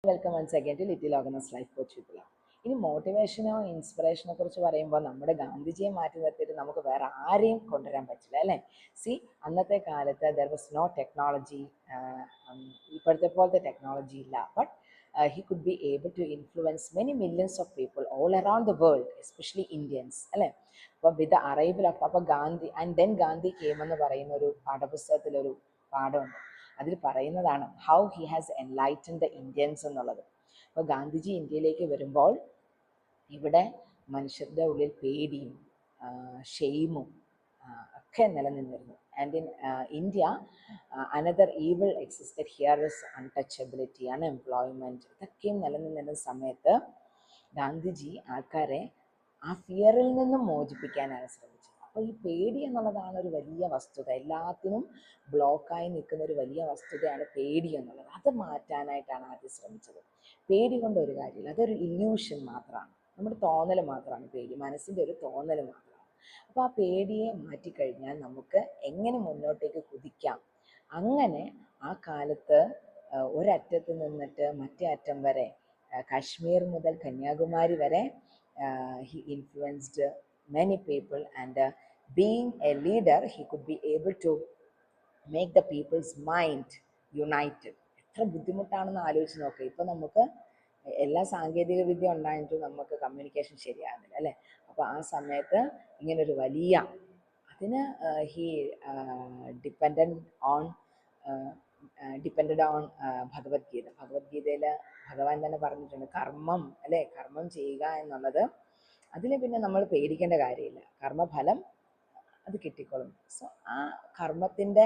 Welcome once again to little organise life coach with. ഇനി മോട്ടിവേഷനോ ഇൻസ്പിറേഷനെ കുറിച്ച് പറയുമ്പോൾ നമ്മുടെ ഗാന്ധിജിയെ മാറ്റി നിർത്തിയിട്ട് നമുക്ക് വേറെ ആരെയും കൊണ്ടുവരാൻ പറ്റില്ല അല്ലേ. സി, അന്നത്തെ കാലത്ത് ദർ വാസ് നോ ടെക്നോളജി, ഇപ്പോഴത്തെ പോലത്തെ ടെക്നോളജി ഇല്ല. But he could be able to influence many millions of people all around the world, especially Indians അല്ലേ. അപ്പോൾ വിത്ത് ദ അറൈവൽ ഓഫ് അപ്പോൾ Gandhi and then Gandhi came എന്ന് പറയുന്ന ഒരു പാഠപുസ്തകത്തിലൊരു പാഠമുണ്ട്. അതിൽ പറയുന്നതാണ് how he has enlighten the Indians എന്നുള്ളത്. അപ്പോൾ ഗാന്ധിജി ഇന്ത്യയിലേക്ക് വരുമ്പോൾ ഇവിടെ മനുഷ്യരുടെ ഉള്ളിൽ പേടിയും ഷെയിമും ഒക്കെ നിലനിന്നിരുന്നു. And in India another evil existed here is untouchability, unemployment, ഇതൊക്കെയും നിലനിന്നിരുന്ന സമയത്ത് ഗാന്ധിജി ആൾക്കാരെ ആ ഫിയറിൽ നിന്നും മോചിപ്പിക്കാനാണ് ശ്രമിച്ചത്. അപ്പോൾ ഈ പേടി എന്നുള്ളതാണ് ഒരു വലിയ വസ്തുത, എല്ലാത്തിനും ബ്ലോക്കായി നിൽക്കുന്ന ഒരു വലിയ വസ്തുതയാണ് പേടി എന്നുള്ളത്. അത് മാറ്റാനായിട്ടാണ് ആദ്യം ശ്രമിച്ചത്. പേടി കൊണ്ട് ഒരു കാര്യമില്ല, അതൊരു ഇല്യൂഷൻ മാത്രമാണ്, നമ്മുടെ തോന്നൽ മാത്രമാണ് പേടി, മനസ്സിൻ്റെ ഒരു തോന്നൽ മാത്രമാണ്. അപ്പോൾ ആ പേടിയെ മാറ്റിക്കഴിഞ്ഞാൽ നമുക്ക് എങ്ങനെ മുന്നോട്ടേക്ക് കുതിക്കാം. അങ്ങനെ ആ കാലത്ത് ഒരറ്റത്ത് നിന്നിട്ട് മറ്റേ അറ്റം വരെ, കാശ്മീർ മുതൽ കന്യാകുമാരി വരെ he influenced many people, and being a leader he could be able to make the people's mind united. എത്ര ബുദ്ധിമുട്ടാണെന്ന് ആലോചിച്ച് നോക്കുക. ഇപ്പം നമുക്ക് എല്ലാ സാങ്കേതിക വിദ്യ ഉണ്ടായിട്ടും നമുക്ക് കമ്മ്യൂണിക്കേഷൻ ശരിയാകുന്നില്ല അല്ലേ. അപ്പോൾ ആ സമയത്ത് ഇങ്ങനൊരു വലിയ അതിന് ഹി ഡിപ്പെൻഡഡ് ഓൺ ഭഗവത്ഗീത. ഭഗവത്ഗീതയിൽ ഭഗവാൻ തന്നെ പറഞ്ഞിട്ടുണ്ട് കർമ്മം അല്ലേ, കർമ്മം ചെയ്യുക എന്നുള്ളത്. അതിൽ പിന്നെ നമ്മൾ പേടിക്കേണ്ട കാര്യമില്ല, കർമ്മഫലം അത് കിട്ടിക്കൊള്ളും. സോ ആ കർമ്മത്തിൻ്റെ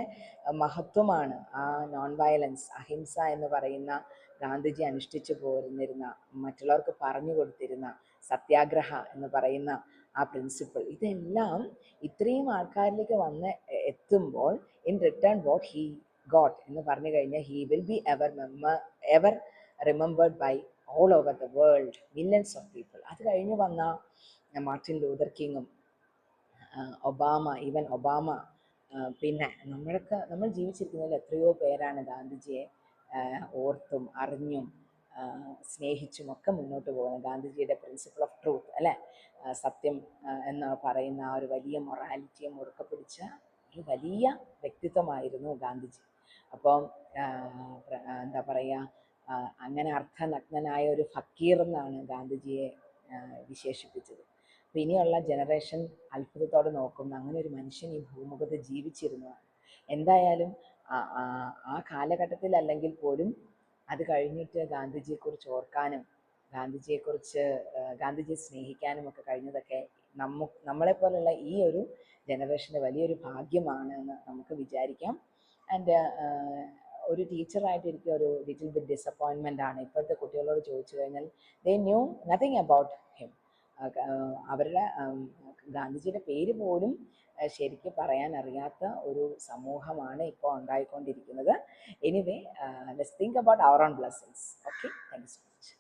മഹത്വമാണ് ആ നോൺ വയലൻസ്, അഹിംസ എന്ന് പറയുന്ന ഗാന്ധിജി അനുഷ്ഠിച്ചു പോരുന്നിരുന്ന, മറ്റുള്ളവർക്ക് പറഞ്ഞു കൊടുത്തിരുന്ന സത്യാഗ്രഹ എന്ന് പറയുന്ന ആ പ്രിൻസിപ്പിൾ. ഇതെല്ലാം ഇത്രയും ആൾക്കാരിലേക്ക് വന്ന് എത്തുമ്പോൾ in return what he got എന്ന് പറഞ്ഞു കഴിഞ്ഞാൽ he will be ever remembered by all over the world, millions of people. അത് കഴിഞ്ഞ് വന്ന മാർട്ടിൻ ലൂതർ കിങ്ങും ഒബാമ, പിന്നെ നമ്മൾ ജീവിച്ചിരിക്കുന്നതിൽ എത്രയോ പേരാണ് ഗാന്ധിജിയെ ഓർത്തും അറിഞ്ഞും സ്നേഹിച്ചും ഒക്കെ മുന്നോട്ട് പോകുന്നത്. ഗാന്ധിജിയുടെ പ്രിൻസിപ്പിൾ ഓഫ് ട്രൂത്ത് അല്ലേ, സത്യം എന്ന് പറയുന്ന ആ ഒരു വലിയ മൊറാലിറ്റിയെ മുറുക്കെ പിടിച്ച ഒരു വലിയ വ്യക്തിത്വമായിരുന്നു ഗാന്ധിജി. അപ്പം എന്താ പറയുക, അങ്ങനെ അർത്ഥനഗ്നനായ ഒരു ഫക്കീർ എന്നാണ് ഗാന്ധിജിയെ വിശേഷിപ്പിച്ചത്. അപ്പം ഇനിയുള്ള ജനറേഷൻ അത്ഭുതത്തോടെ നോക്കുന്ന അങ്ങനെ ഒരു മനുഷ്യൻ ഈ ഭൂമുഖത്ത് ജീവിച്ചിരുന്നതാണ്. എന്തായാലും ആ കാലഘട്ടത്തിൽ അല്ലെങ്കിൽ പോലും അത് കഴിഞ്ഞിട്ട് ഗാന്ധിജിയെക്കുറിച്ച് ഓർക്കാനും ഗാന്ധിജിയെ സ്നേഹിക്കാനും ഒക്കെ കഴിഞ്ഞതൊക്കെ നമ്മളെപ്പോലുള്ള ഈ ഒരു ജനറേഷൻ്റെ വലിയൊരു ഭാഗ്യമാണ് എന്ന് നമുക്ക് വിചാരിക്കാം. ആൻഡ് ഒരു ടീച്ചറായിട്ട് എനിക്ക് ഒരു ലിറ്റിൽ ബിറ്റ് ഡിസപ്പോയിൻമെൻ്റ് ആണ്. ഇപ്പോഴത്തെ കുട്ടികളോട് ചോദിച്ചു കഴിഞ്ഞാൽ ദേ ന്യൂ നത്തിങ് അബൌട്ട് ഹിം. അവരുടെ ഗാന്ധിജിയുടെ പേര് പോലും ശരിക്കും പറയാൻ അറിയാത്ത ഒരു സമൂഹമാണ് ഇപ്പോൾ ഉണ്ടായിക്കൊണ്ടിരിക്കുന്നത്. Anyway, let's think about our own blessings. Okay, thank you so much.